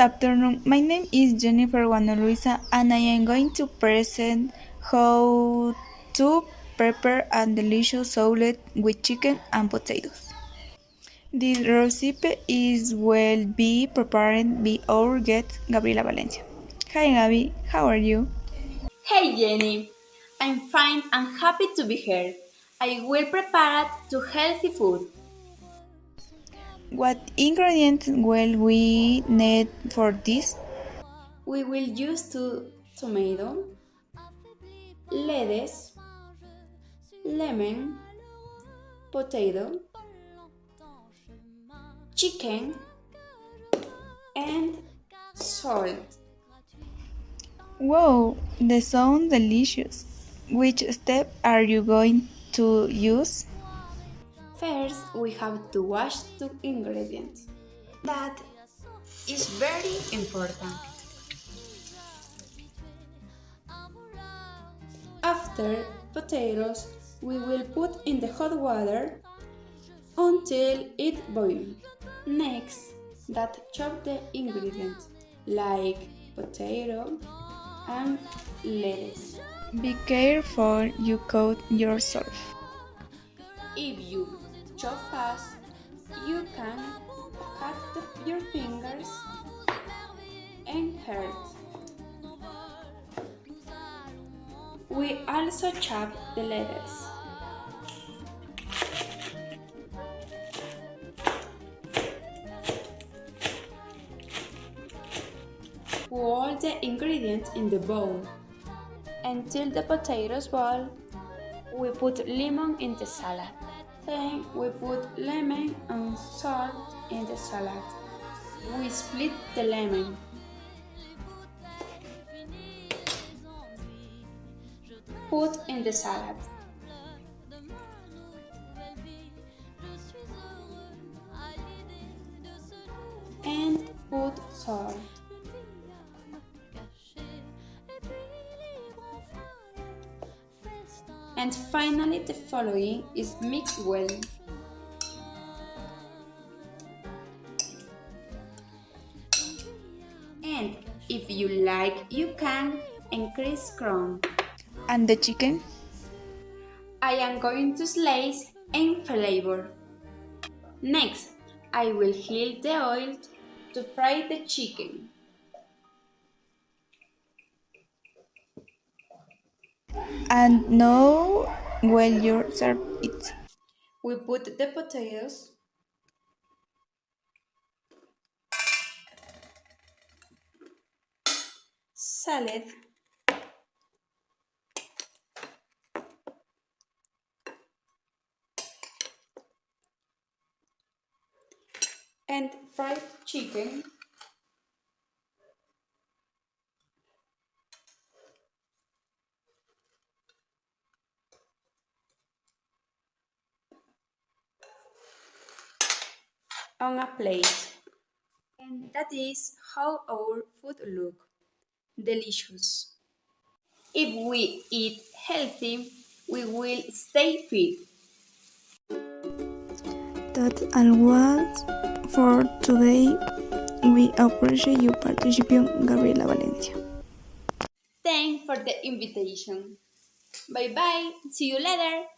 afternoon. My name is Jennifer Guano Luisa, and I am going to present how to prepare a delicious salad with chicken and potatoes. This recipe is will be prepared by our guest Gabriela Valencia. Hi Gabi, how are you? Hey Jenny, I'm fine and happy to be here. I will prepare to healthy food. What ingredients will we need for this? We will use tomato, lettuce, lemon, potato, chicken, and salt. Wow, they sound delicious. Which step are you going to use? First, we have to wash the ingredients. That is very important. After potatoes, we will put in the hot water until it boils. Next, that chop the ingredients like potato and lettuce. Be careful you cut yourself. If you chop fast, you can cut your fingers and hurt. We also chop the lettuce. Put all the ingredients in the bowl. Until the potatoes boil, we put lemon in the salad. Then we put lemon and salt in the salad. We split the lemon. Put in the salad. And put salt. And finally the following is mixed well. And if you like, you can increase crumb. And the chicken? I am going to slice and flavor. Next, I will heat the oil to fry the chicken. And now will you serve it? We put the potatoes, salad, and fried chicken. On a plate. And that is how our food look. Delicious. If we eat healthy, we will stay fit. That's all was for today. We appreciate your participation, Gabriela Valencia. Thanks for the invitation. Bye bye. See you later.